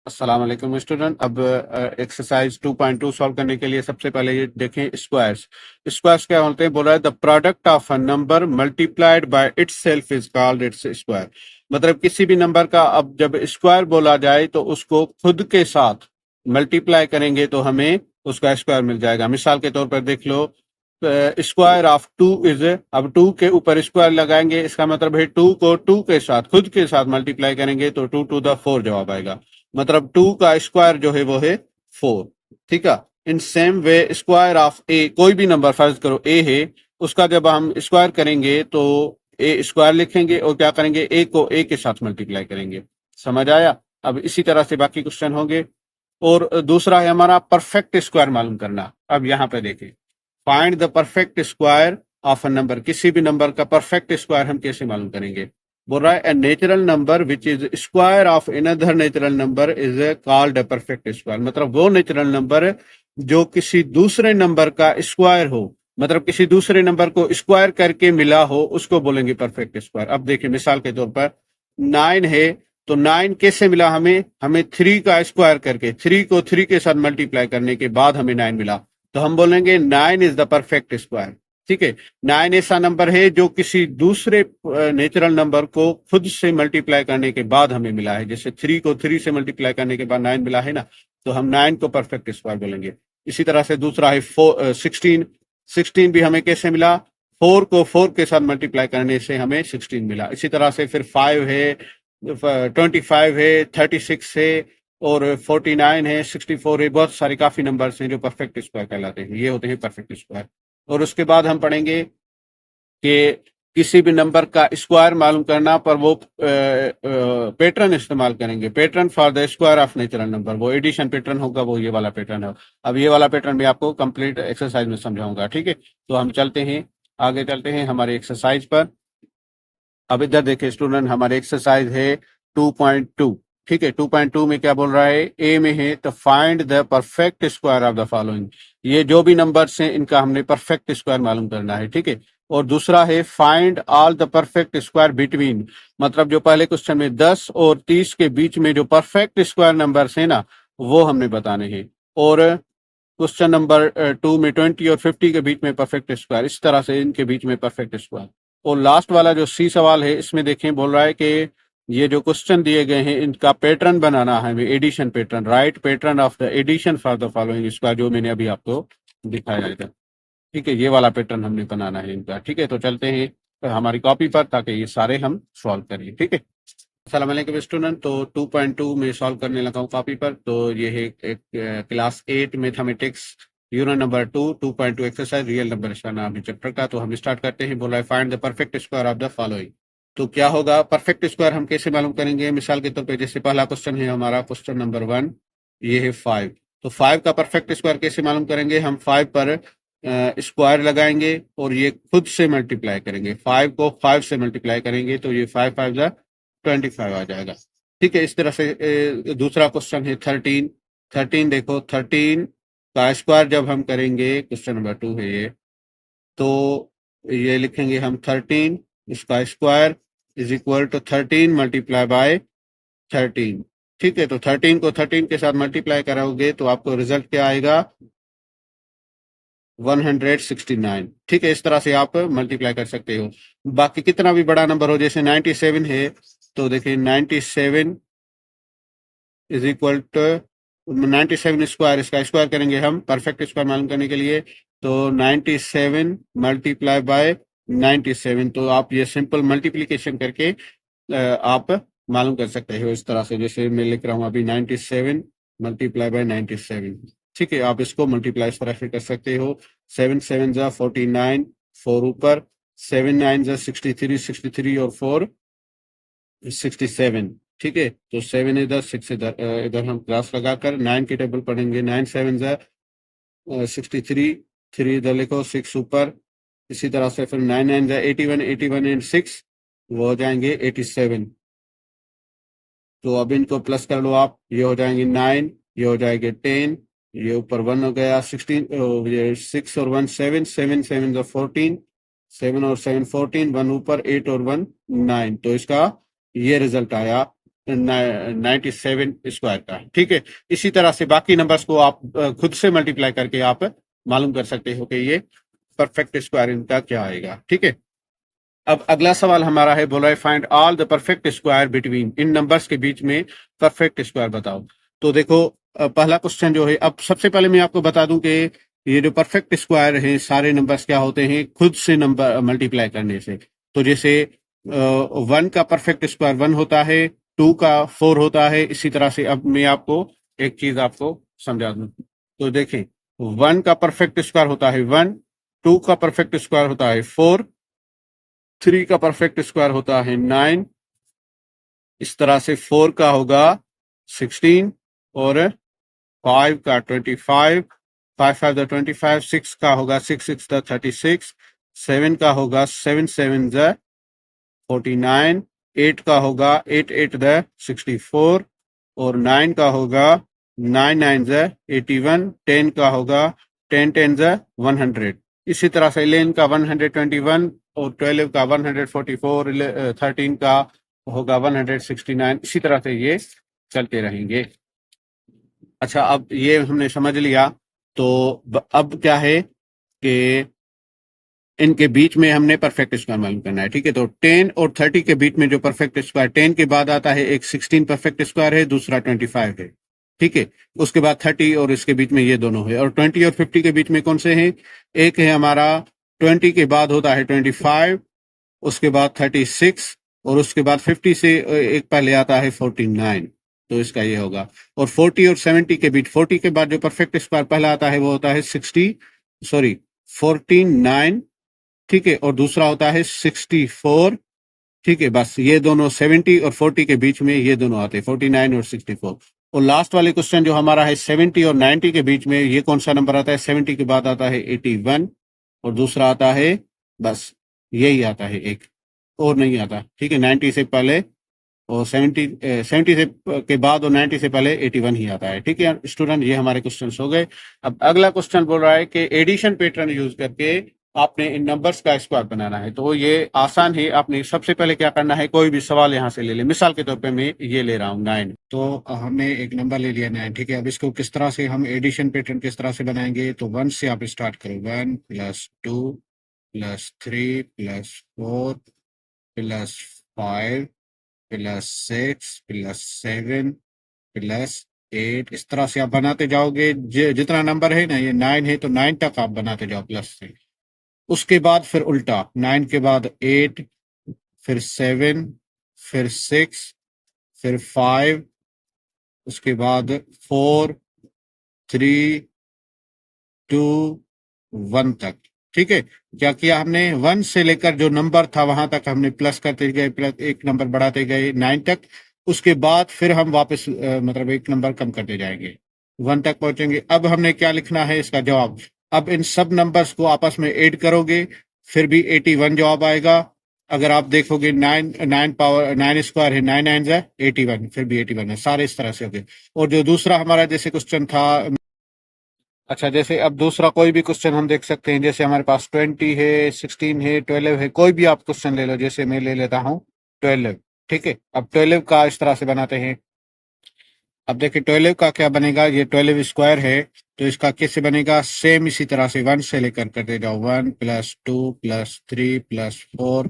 अस्सलाम वालेकुम स्टूडेंट। अब एक्सरसाइज 2.2 सॉल्व करने के लिए सबसे पहले ये देखें स्क्वायर्स। स्क्वायर्स क्या होते हैं? बोल रहा है the product of a number multiplied by itself is called its square. मतलब किसी भी नंबर का अब जब स्क्वायर बोला जाए तो उसको खुद के साथ मल्टीप्लाई करेंगे तो हमें उसका स्क्वायर मिल जाएगा। मिसाल के तौर पर देख लो, स्क्वायर ऑफ टू इज, अब टू के ऊपर स्क्वायर लगाएंगे, इसका मतलब है टू को टू के साथ खुद के साथ मल्टीप्लाई करेंगे तो 2 to the 4 जवाब आएगा। मतलब टू का स्क्वायर जो है वो है 4। ठीक है। In same way square of A, कोई भी नंबर फर्ज करो ए है, उसका जब हम स्क्वायर करेंगे तो ए स्क्वायर लिखेंगे और क्या करेंगे, ए को ए के साथ मल्टीप्लाई करेंगे। समझ आया? अब इसी तरह से बाकी क्वेश्चन होंगे। और दूसरा है हमारा परफेक्ट स्क्वायर मालूम करना। अब यहाँ पे देखें, find the perfect square of a number. किसी भी नंबर का परफेक्ट स्क्वायर हम कैसे मालूम करेंगे? बोल रहा है a natural number which is square of another natural number is called a perfect square. मतलब वो नेचुरल नंबर जो किसी दूसरे नंबर का स्क्वायर हो, मतलब किसी दूसरे नंबर को स्क्वायर करके मिला हो, उसको बोलेंगे परफेक्ट स्क्वायर। अब देखिए मिसाल के तौर पर 9 है, तो 9 कैसे मिला हमें? हमें 3 का स्क्वायर करके, 3 को 3 के साथ मल्टीप्लाई करने के बाद हमें 9 मिला, तो हम बोलेंगे 9 इज द परफेक्ट स्क्वायर। ठीक है। 9 ऐसा नंबर है जो किसी दूसरे नेचुरल नंबर को खुद से मल्टीप्लाई करने के बाद हमें मिला है। जैसे 3 को 3 से मल्टीप्लाई करने के बाद 9 मिला है ना, तो हम 9 को परफेक्ट स्क्वायर बोलेंगे। इसी तरह से दूसरा है 16। 16 भी हमें कैसे मिला? 4 को 4 के साथ मल्टीप्लाई करने से हमें 16 मिला। इसी तरह से फिर 5 है, 25 है, 36 है और 49 है, 64 है। बहुत सारे काफी नंबर्स हैं जो परफेक्ट स्क्वायर कहलाते हैं। ये होते हैं परफेक्ट स्क्वायर। और उसके बाद हम पढ़ेंगे कि किसी भी नंबर का स्क्वायर मालूम करना पर वो पैटर्न इस्तेमाल करेंगे। Pattern for the square of natural number, वो एडिशन पैटर्न होगा, वो ये वाला पैटर्न है। अब ये वाला पैटर्न भी आपको कंप्लीट एक्सरसाइज में समझाऊंगा। ठीक है, तो हम चलते हैं, आगे चलते हैं हमारे एक्सरसाइज पर। अब इधर देखिए स्टूडेंट, हमारे एक्सरसाइज है 2.2। ठीक है, 2.2 में क्या बोल रहा है? ए में है तो find the perfect square of the following. ये जो भी नंबर्स हैं इनका हमने परफेक्ट स्क्वायर मालूम करना है। ठीक है। और दूसरा है find all the perfect square between, मतलब जो पहले क्वेश्चन में 10 और 30 के बीच में जो परफेक्ट स्क्वायर नंबर्स है ना, वो हमने बताने हैं। और क्वेश्चन नंबर 2 में 20 और 50 के बीच में परफेक्ट स्क्वायर, इस तरह से इनके बीच में परफेक्ट स्क्वायर। और लास्ट वाला जो सी सवाल है, इसमें देखें बोल रहा है कि ये जो क्वेश्चन दिए गए हैं इनका पैटर्न बनाना है हमें, addition pattern, right pattern of the addition for the following square, जो मैंने अभी आपको दिखाया था। ठीक है, ये वाला पैटर्न हमने बनाना है इनका। ठीक है, तो चलते हैं हमारी कॉपी पर ताकि ये सारे हम सॉल्व करें। ठीक है। अस्सलाम वालेकुम स्टूडेंट, तो 2.2 में सॉल्व करने लगा हूँ कॉपी पर। तो ये है एक class 8 mathematics unit number 2 exercise real number, इसका नाम है चैप्टर का। तो हम स्टार्ट करते हैं। बोला है find the perfect square of the following. तो क्या होगा परफेक्ट स्क्वायर, हम कैसे मालूम करेंगे? मिसाल के तौर पे जैसे पहला क्वेश्चन है हमारा, क्वेश्चन नंबर 1, ये है 5। तो 5 का परफेक्ट स्क्वायर कैसे मालूम करेंगे? हम 5 पर स्क्वायर लगाएंगे और ये खुद से मल्टीप्लाई करेंगे। 5 को 5 से मल्टीप्लाई करेंगे तो ये 5 5 जा 25 आ जाएगा। ठीक है। इस तरह से दूसरा क्वेश्चन है 13। 13 देखो, 13 का स्क्वायर जब हम करेंगे, क्वेश्चन नंबर 2 है ये, तो ये लिखेंगे हम 13 इसका square is equal to 13 multiply by 13। ठीक है, तो 13 को 13 के साथ मल्टीप्लाई कराओगे तो आपको रिजल्ट क्या आएगा? 169। ठीक है, इस तरह से आप मल्टीप्लाई कर सकते हो। बाकी कितना भी बड़ा नंबर हो, जैसे 97 है, तो देखिए 97 इज इक्वल टू 97 स्क्वायर, इसका स्क्वायर करेंगे हम परफेक्ट स्क्वायर मालूम करने के लिए, तो 97 मल्टीप्लाई बाय 97। तो आप ये सिंपल मल्टीप्लीकेशन करके आप मालूम कर सकते हो इस तरह से। जैसे मैं लिख रहा हूँ अभी 97 मल्टीप्लाई बाय 97। ठीक है, आप इसको मल्टीप्लाई इस तरह से कर सकते हो। 7 7 जा 49, 4 ऊपर, 7 9 जा 63, 63 और 4 67। ठीक है, तो 7 इधर, 6 इधर, इधर हम क्लास लगाकर 9 की टेबल पढ़ेंगे। 9 7 जा 63, 3 इधर लिखो, 6 ऊपर। इसी तरह से फिर 9 9 जा 81, 81 एंड 6 वो हो जाएंगे 87। तो अब इनको प्लस कर लो आप, ये हो जाएंगे 9, ये हो जाएंगे 10, ये ऊपर 1 हो गया 16, ये 6 और 1 7, 7 7 जा 14, 7 और 7 14, 1 ऊपर 8 और 1 9। तो इसका ये रिजल्ट आया 97 स्क्वायर का। ठीक है, इसी तरह से बाकी नंबर्स को आप खुद से मल्टीप्लाई करके आप मालूम कर सकते हो कि ये परफेक्ट स्क्वायर इनका क्या आएगा। ठीक है, अब अगला सवाल हमारा है, बोला है find all the perfect square between, in numbers के बीच में परफेक्ट स्क्वायर बताओ। तो देखो पहला क्वेश्चन जो है, अब सबसे पहले मैं आपको बता दूं कि ये जो परफेक्ट स्क्वायर है सारे नंबर्स क्या होते हैं, खुद से नंबर मल्टीप्लाई करने से। तो जैसे 1 का परफेक्ट स्क्वायर 1 होता है, 2 का 4 होता है। इसी तरह से अब मैं आपको एक चीज आपको समझा दूं, तो देखें 1 का परफेक्ट स्क्वायर होता है 1, 2 का परफेक्ट स्क्वायर होता है 4, 3 का परफेक्ट स्क्वायर होता है 9, इस तरह से 4 का होगा 16 और 5 का 25, 5 5 द 25, 6 का होगा 6 6 द 36, 7 का होगा 7 7 द 49, 8 का होगा 8 8 द 64 और 9 का होगा 9 9 द 81, 10 का होगा 10 10 द 100। इसी तरह से 11 का 121 और 12 का 144, 13 का होगा 169। इसी तरह से ये चलते रहेंगे। अच्छा, अब ये हमने समझ लिया। तो अब क्या है कि इनके बीच में हमने परफेक्ट स्क्वायर मालूम करना है। ठीक है, तो 10 और 30 के बीच में जो परफेक्ट स्क्वायर, 10 के बाद आता है एक 16 परफेक्ट स्क्वायर है, दूसरा 25 है। ठीक है, उसके बाद 30 और इसके बीच में ये दोनों है। और 20 और 50 के बीच में कौन से हैं, एक है हमारा 20 के बाद होता है 25, उसके बाद 36 और उसके बाद 50 से एक पहले आता है 49। तो इसका ये होगा। और 40 और 70 के बीच, 40 के बाद जो परफेक्ट स्क्वायर पहला आता है वो होता है 49। ठीक है, और दूसरा होता है 64। ठीक है, बस ये दोनों 70 और 40 के बीच में ये दोनों आते हैं 49 और 64। और लास्ट वाले क्वेश्चन जो हमारा है 70 और 90 के बीच में, ये कौन सा नंबर आता है, 70 के बाद आता है 81 और दूसरा आता है, बस यही आता है एक और नहीं आता। ठीक है, 90 से पहले और 70 से के बाद और 90 से पहले 81 ही आता है। ठीक है स्टूडेंट, ये हमारे क्वेश्चन हो गए। अब अगला क्वेश्चन बोल रहा है कि एडिशन पैटर्न यूज करके आपने इन नंबर्स का स्क्वायर बनाना है। तो ये आसान है। आपने सबसे पहले क्या करना है, कोई भी सवाल यहाँ से ले ले। मिसाल के तौर पे मैं ये ले रहा हूँ 9। तो हमने एक नंबर ले लिया 9। ठीक है, अब इसको किस तरह से हम एडिशन पैटर्न किस तरह से बनाएंगे, तो 1 से आप स्टार्ट करो। 1 + 2 + 3 + 4 + 5 + 6 + 7 + 8, इस तरह से आप बनाते जाओगे। जितना नंबर है ना, ये 9 है तो 9 तक आप बनाते जाओ प्लस से। उसके बाद फिर उल्टा, 9 के बाद 8, फिर 7, फिर 6, फिर 5, उसके बाद 4 3 2 1 तक। ठीक है, क्या किया हमने, 1 से लेकर जो नंबर था वहां तक हमने प्लस करते गए, प्लस एक नंबर बढ़ाते गए 9 तक। उसके बाद फिर हम वापस मतलब एक नंबर कम करते जाएंगे, 1 तक पहुंचेंगे। अब हमने क्या लिखना है इसका जवाब। अब इन सब नंबर्स को आपस में ऐड करोगे, फिर भी 81 जवाब आएगा। अगर आप देखोगे 9 9 पावर 9 स्क्वायर है, 9 9 है 81, फिर भी 81 है। सारे इस तरह से हो गए। और जो दूसरा हमारा जैसे क्वेश्चन था, अच्छा जैसे अब दूसरा कोई भी क्वेश्चन हम देख सकते हैं। जैसे हमारे पास 20 है, 16 है, 12 है, कोई भी आप क्वेश्चन ले लो। जैसे मैं ले लेता हूँ 12। ठीक है, अब 12 का इस तरह से बनाते हैं। अब देखिए 12 का क्या बनेगा, ये 12 स्क्वायर है तो इसका कैसे बनेगा, सेम इसी तरह से 1 से लेकर करते जाओ। 1 + 2 + 3 + 4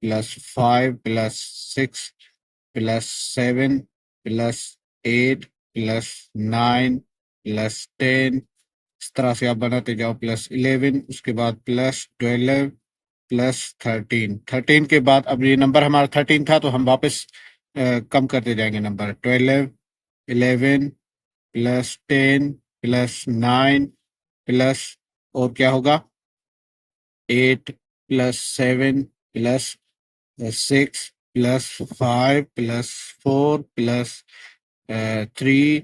+ 5 + 6 + 7 + 8 + 9 + 10, इस तरह से आप बनाते जाओ। +11, उसके बाद +12 +13। 13 के बाद अब ये नंबर हमारा 13 था तो हम वापस कम करते जाएंगे नंबर। 12 11 +10 +9 प्लस और क्या होगा 8 +7 +6 +5 +4 +3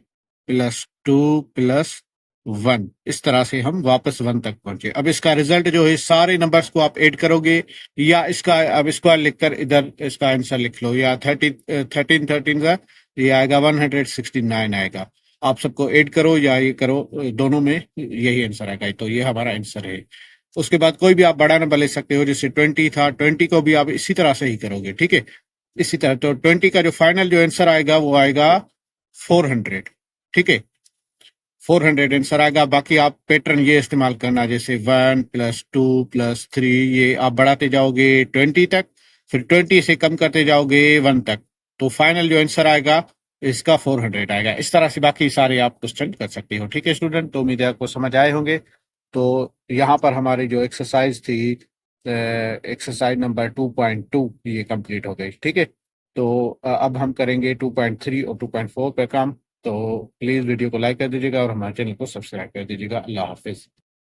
+2 +1, इस तरह से हम वापस 1 तक पहुंचे। अब इसका रिजल्ट जो है, सारे नंबर्स को आप ऐड करोगे या इसका अब स्क्वायर लिखकर इधर इसका आंसर लिख लो, या 13 का ये आएगा 169 आएगा। आप सबको ऐड करो या ये करो, दोनों में यही आंसर आएगा। तो ये हमारा आंसर है। उसके बाद कोई भी आप बड़ा नंबर ले सकते हो, जैसे 20 था, 20 को भी आप इसी तरह से ही करोगे। ठीक है, इसी तरह तो 20 का जो फाइनल जो आंसर आएगा वो आएगा 400। ठीक है, 400 आंसर आएगा। बाकी आप पैटर्न ये इस्तेमाल करना, जैसे 1 + 2 + 3, ये आप बढ़ाते जाओगे 20 तक, फिर 20 से कम करते जाओगे 1 तक, तो फाइनल जो आंसर आएगा इसका 400 आएगा। इस तरह से बाकी सारे आप क्वेश्चन कर सकते हो। ठीक है स्टूडेंट, तो उम्मीद है आपको समझ आए होंगे। तो यहाँ पर हमारी जो एक्सरसाइज थी, एक्सरसाइज नंबर 2.2 ये कंप्लीट हो गई। ठीक है, तो अब हम करेंगे 2.3 और 2.4 पे काम। तो प्लीज़ वीडियो को लाइक कर दीजिएगा और हमारे चैनल को सब्सक्राइब कर दीजिएगा। अल्लाह हाफिज़।